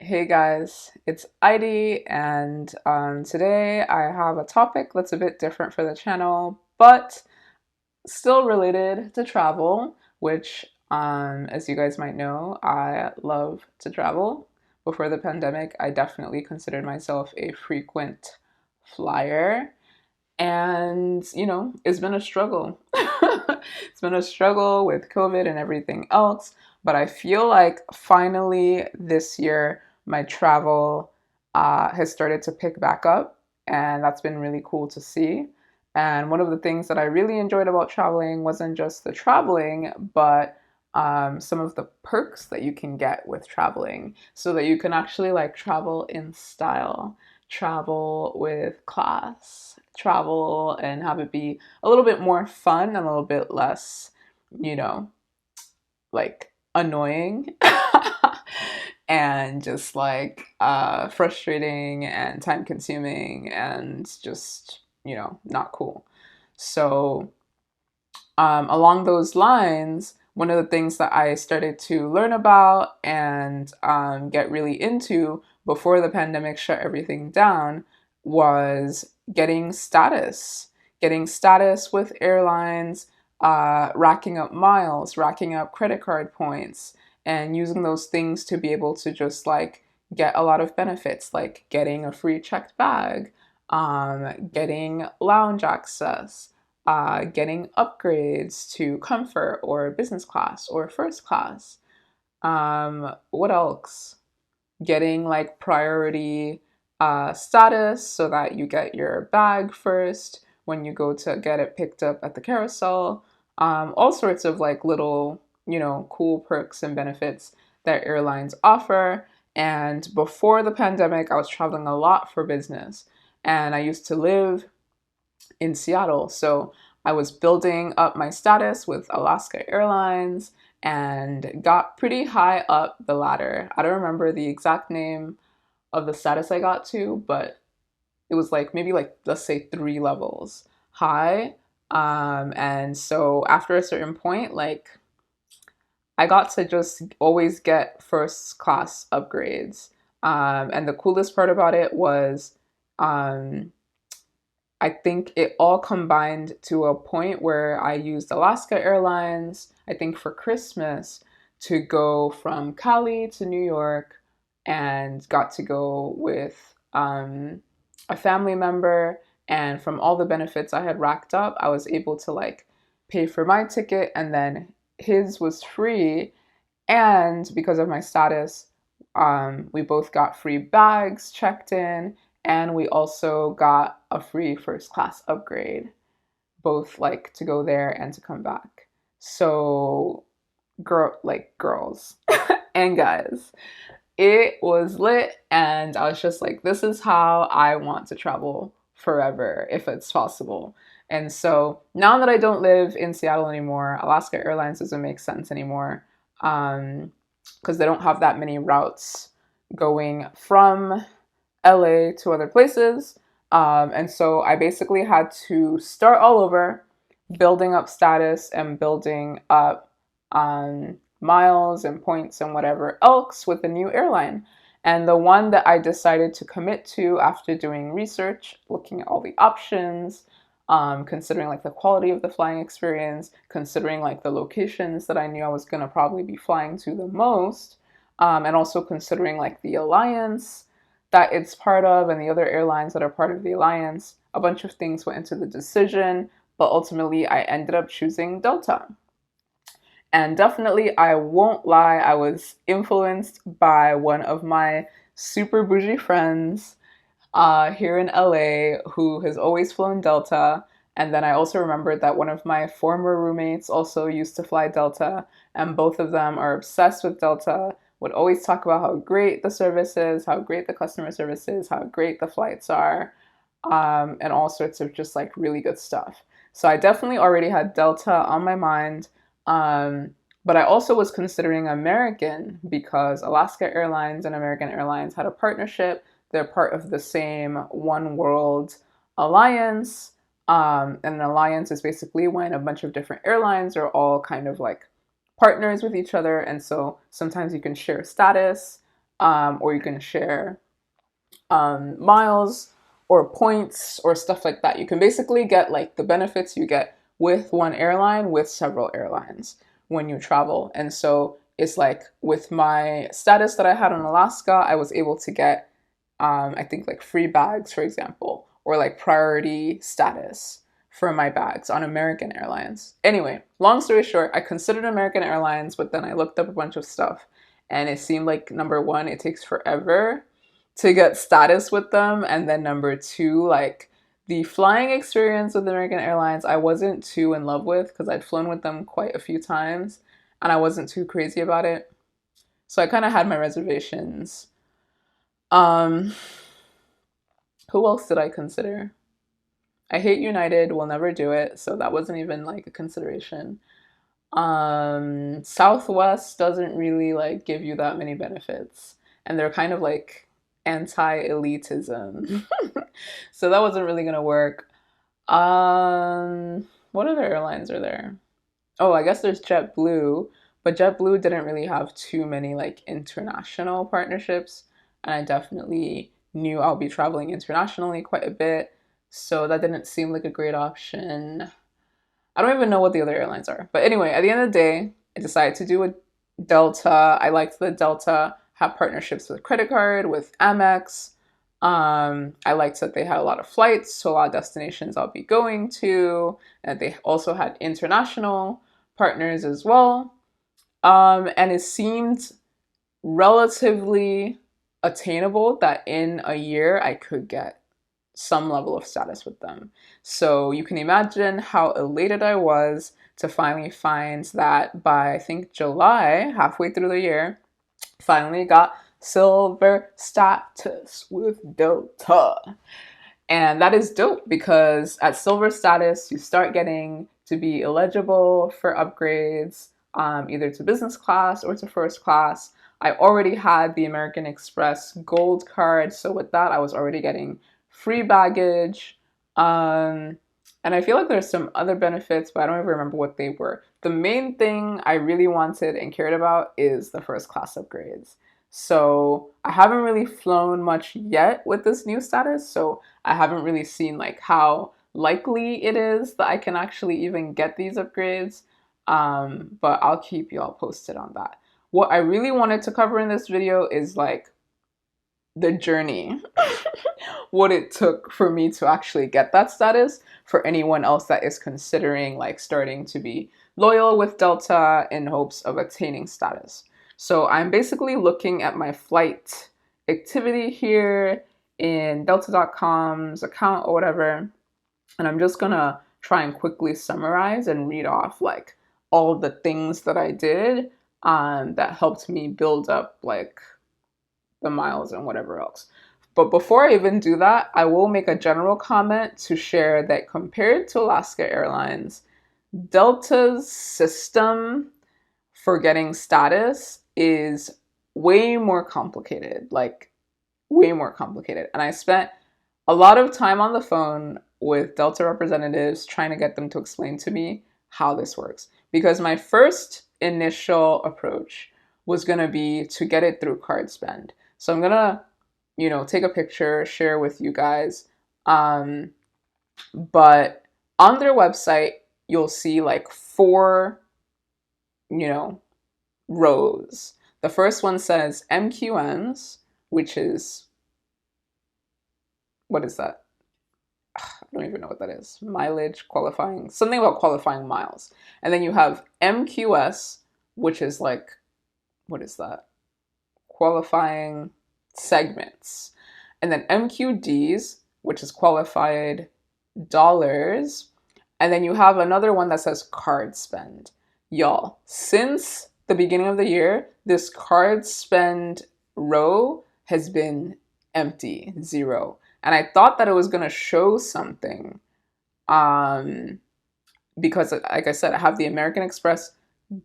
Hey guys, it's Heidi, and today I have a topic that's a bit different for the channel, but still related to travel, which, as you guys might know, I love to travel. Before the pandemic, I definitely considered myself a frequent flyer, and it's been a struggle. It's been a struggle with COVID and everything else, but I feel like finally this year my travel has started to pick back up, and that's been really cool to see. And one of the things that I really enjoyed about traveling wasn't just the traveling, but some of the perks that you can get with traveling, so that you can actually like travel in style, travel with class, travel and have it be a little bit more fun and a little bit less, you know, like annoying and just like frustrating and time consuming and just, not cool. So, along those lines, one of the things that I started to learn about and get really into before the pandemic shut everything down was getting status with airlines, racking up miles, racking up credit card points, and using those things to be able to just like get a lot of benefits, like getting a free checked bag, getting lounge access, getting upgrades to comfort or business class or first class. What else? Getting like priority status so that you get your bag first when you go to get it picked up at the carousel. All sorts of like little, cool perks and benefits that airlines offer. And before the pandemic, I was traveling a lot for business. And I used to live in Seattle. So I was building up my status with Alaska Airlines and got pretty high up the ladder. I don't remember the exact name of the status I got to, but it was like maybe like let's say 3 levels high. And so after a certain point, like I got to just always get first class upgrades. And the coolest part about it was um, I think it all combined to a point where I used Alaska Airlines, I think for Christmas, to go from Cali to New York and got to go with a family member. And from all the benefits I had racked up, I was able to like pay for my ticket, and then his was free. And because of my status, we both got free bags checked in, and we also got a free first class upgrade, both like to go there and to come back. So, girls and guys, it was lit, and I was just like, this is how I want to travel forever if it's possible. And so now that I don't live in Seattle anymore, Alaska Airlines doesn't make sense anymore, because they don't have that many routes going from LA to other places. And so I basically had to start all over, building up status and building up miles and points and whatever else with a new airline. And the one that I decided to commit to after doing research, looking at all the options, considering like the quality of the flying experience, considering like the locations that I knew I was going to probably be flying to the most, and also considering like the alliance that it's part of and the other airlines that are part of the alliance. A bunch of things went into the decision, but ultimately I ended up choosing Delta. And definitely, I won't lie, I was influenced by one of my super bougie friends here in LA who has always flown Delta. And then I also remembered that one of my former roommates also used to fly Delta, and both of them are obsessed with Delta, would always talk about how great the service is, how great the customer service is, how great the flights are, and all sorts of just like really good stuff. So I definitely already had Delta on my mind. Um, but I also was considering American because Alaska Airlines and American Airlines had a partnership. They're part of the same One World alliance. And an alliance is basically when a bunch of different airlines are all kind of like partners with each other. And so sometimes you can share status. or you can share miles or points or stuff like that. You can basically get like the benefits you get with one airline with several airlines when you travel. And so it's like with my status that I had in Alaska, I was able to get, I think like free bags, for example, or like priority status for my bags on American Airlines. Anyway, long story short, I considered American Airlines, but then I looked up a bunch of stuff and it seemed like number one, it takes forever to get status with them. And then number two, like the flying experience with American Airlines, I wasn't too in love with because I'd flown with them quite a few times and I wasn't too crazy about it. So I kind of had my reservations. Um, who else did I consider? I hate United, will never do it, so that wasn't even like a consideration. Southwest doesn't really like give you that many benefits, and they're kind of like anti-elitism. So that wasn't really gonna work. What other airlines are there? Oh, I guess there's JetBlue, but JetBlue didn't really have too many like international partnerships, and I definitely knew I'll be traveling internationally quite a bit, so that didn't seem like a great option. I don't even know what the other airlines are. But anyway, at the end of the day, I decided to do a Delta. I liked that Delta had partnerships with credit card, with Amex. I liked that they had a lot of flights to a lot of destinations I'll be going to, and they also had international partners as well. And it seemed relatively attainable that in a year I could get some level of status with them. So you can imagine how elated I was to finally find that by, I think, July, halfway through the year, finally got silver status with Delta. And that is dope because at silver status, you start getting to be eligible for upgrades, either to business class or to first class. I already had the American Express Gold card, so with that, I was already getting free baggage. And I feel like there's some other benefits, but I don't even remember what they were. The main thing I really wanted and cared about is the first class upgrades. So I haven't really flown much yet with this new status, so I haven't really seen like how likely it is that I can actually even get these upgrades. But I'll keep y'all posted on that. What I really wanted to cover in this video is like the journey, what it took for me to actually get that status for anyone else that is considering like starting to be loyal with Delta in hopes of attaining status. So I'm basically looking at my flight activity here in delta.com's account or whatever, and I'm just gonna try and quickly summarize and read off like all the things that I did that helped me build up like the miles and whatever else. But before I even do that, I will make a general comment to share that compared to Alaska Airlines, Delta's system for getting status is way more complicated, like way more complicated. And I spent a lot of time on the phone with Delta representatives trying to get them to explain to me how this works. Because my first initial approach was going to be to get it through card spend. So I'm going to, take a picture, share with you guys. But on their website, you'll see like 4, rows. The first one says MQMs, which is, what is that? I don't even know what that is. Mileage, qualifying, something about qualifying miles. And then you have MQS, which is like, what is that? Qualifying segments. And then MQDs, which is qualified dollars. And then you have another one that says card spend. Y'all, since the beginning of the year, this card spend row has been empty, 0. And I thought that it was going to show something because, like I said, I have the American Express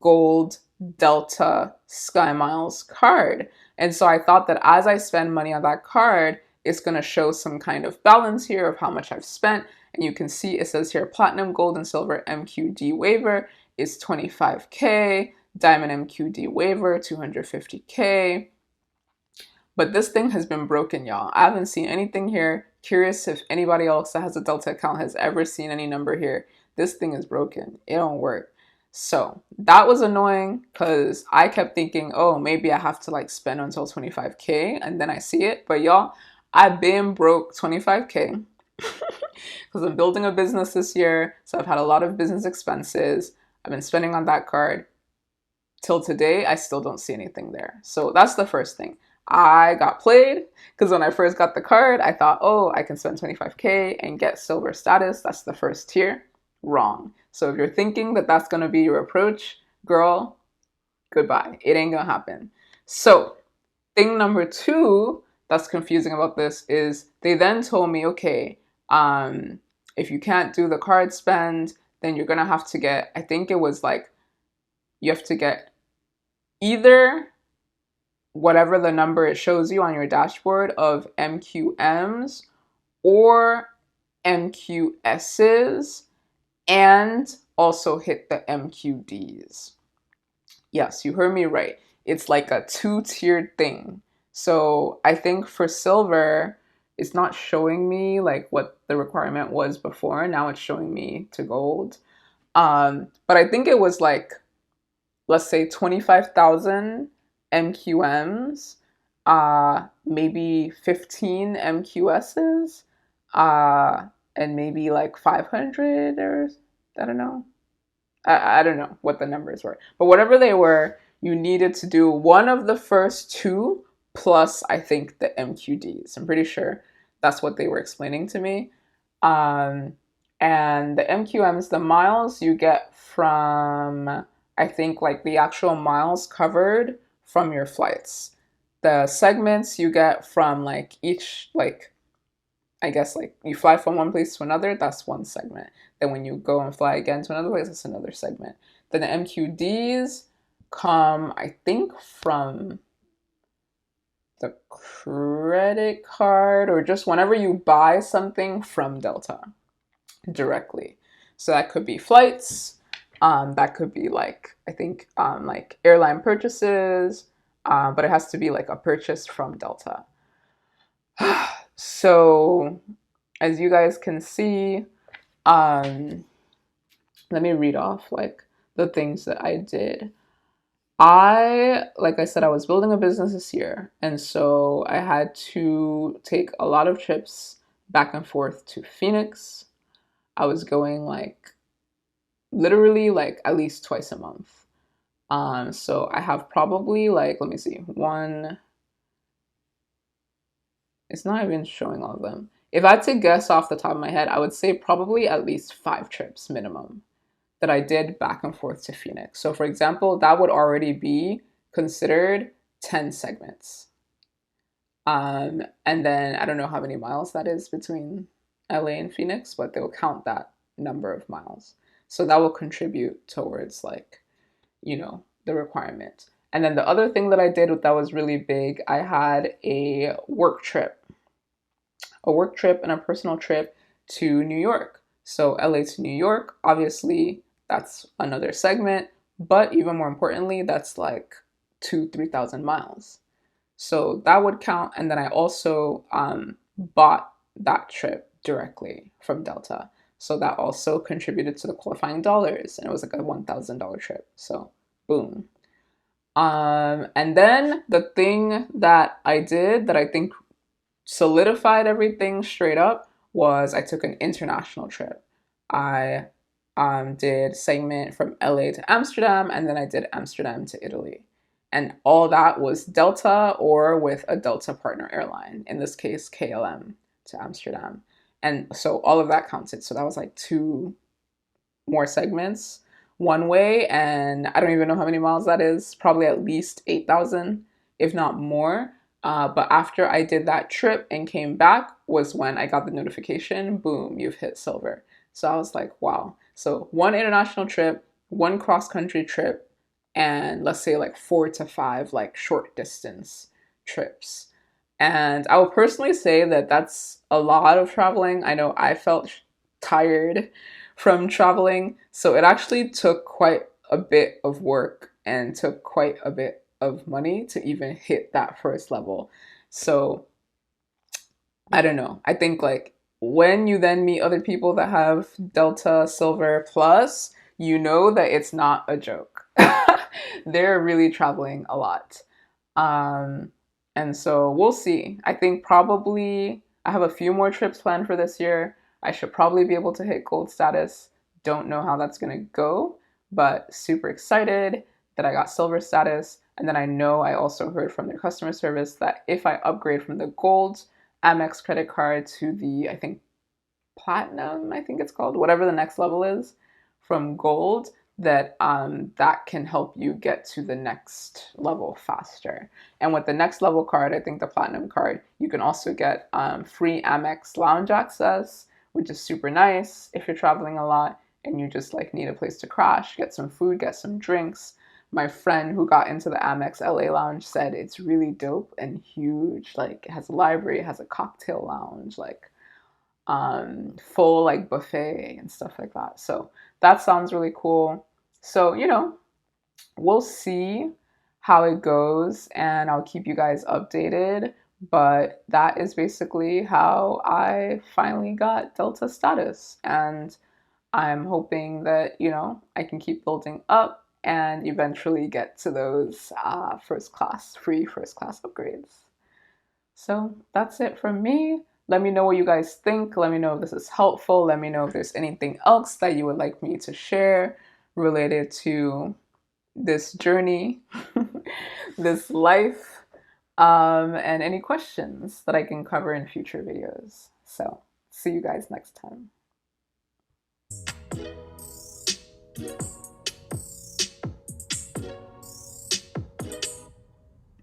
Gold Delta Sky Miles card. And so I thought that as I spend money on that card, it's going to show some kind of balance here of how much I've spent. And you can see it says here Platinum, Gold, and Silver MQD waiver is $25K. Diamond MQD waiver, $250K. But this thing has been broken, y'all. I haven't seen anything here. Curious if anybody else that has a Delta account has ever seen any number here. This thing is broken. It don't work. So that was annoying because I kept thinking, oh, maybe I have to like spend until 25K and then I see it. But y'all, I've been broke 25K because I'm building a business this year. So I've had a lot of business expenses. I've been spending on that card. Till today, I still don't see anything there. So that's the first thing. I got played because when I first got the card, I thought, oh, I can spend 25K and get silver status. That's the first tier. Wrong. So if you're thinking that that's going to be your approach, girl, goodbye. It ain't going to happen. So thing number two that's confusing about this is they then told me, okay, if you can't do the card spend, then you're going to have to get, I think it was like, you have to get either whatever the number it shows you on your dashboard of MQMs or MQSs and also hit the MQDs. Yes, you heard me right. It's like a two-tiered thing. So I think for silver, it's not showing me like what the requirement was before. Now it's showing me to gold. But I think it was like, let's say 25,000 MQMs, maybe 15 MQSs, and maybe like 500 or I don't know. I don't know what the numbers were, but whatever they were, you needed to do one of the first two plus I think the MQDs. I'm pretty sure that's what they were explaining to me. Um, and the MQMs, the miles you get from, I think, like the actual miles covered from your flights. The segments you get from like each, like, I guess like you fly from one place to another, that's one segment. Then when you go and fly again to another place, that's another segment. Then the MQDs come, I think, from the credit card or just whenever you buy something from Delta directly. So that could be flights, that could be like, I think, like airline purchases, but it has to be like a purchase from Delta. So as you guys can see, let me read off like the things that I did. Like I said, I was building a business this year, and so I had to take a lot of trips back and forth to Phoenix. I was going like literally like at least twice a month. So I have probably like, let me see, one, it's not even showing all of them. If I had to guess off the top of my head, I would say probably at least 5 trips minimum that I did back and forth to Phoenix. So for example, that would already be considered 10 segments. And then I don't know how many miles that is between LA and Phoenix, but they'll count that number of miles. So that will contribute towards like, you know, the requirement. And then the other thing that I did that was really big, I had a work trip and a personal trip to New York. So LA to New York, obviously that's another segment, but even more importantly, that's like 3,000 miles. So that would count. And then I also bought that trip directly from Delta. So that also contributed to the qualifying dollars. And it was like a $1,000 trip. So boom. And then the thing that I did that I think solidified everything straight up was I took an international trip. I did segment from LA to Amsterdam, and then I did Amsterdam to Italy. And all that was Delta or with a Delta partner airline, in this case, KLM to Amsterdam. And so all of that counted. So that was like 2 more segments one way. And I don't even know how many miles that is, probably at least 8,000, if not more. But after I did that trip and came back was when I got the notification, boom, you've hit silver. So I was like, wow. So 1 international trip, 1 cross-country trip, and let's say like 4 to 5 like short distance trips. And I would personally say that that's a lot of traveling. I know I felt tired from traveling. So it actually took quite a bit of work and took quite a bit of money to even hit that first level. So I don't know. I think like when you then meet other people that have Delta Silver Plus, you know that it's not a joke. They're really traveling a lot. Um, and so we'll see. I think probably I have a few more trips planned for this year. I should probably be able to hit gold status. Don't know how that's going to go, but super excited that I got silver status. And then I know I also heard from their customer service that if I upgrade from the gold Amex credit card to the, I think, platinum, I think it's called, whatever the next level is from gold, that that can help you get to the next level faster. And with the next level card, I think the platinum card, you can also get free Amex lounge access, which is super nice if you're traveling a lot and you just like need a place to crash, get some food, get some drinks. My friend who got into the Amex LA lounge said it's really dope and huge. Like it has a library, it has a cocktail lounge, like full like buffet and stuff like that. So that sounds really cool. So, you know, we'll see how it goes and I'll keep you guys updated. But that is basically how I finally got Delta status. And I'm hoping that, you know, I can keep building up and eventually get to those free first class upgrades. So that's it from me. Let me know what you guys think. Let me know if this is helpful. Let me know if there's anything else that you would like me to share related to this journey, this life, and any questions that I can cover in future videos. So, see you guys next time.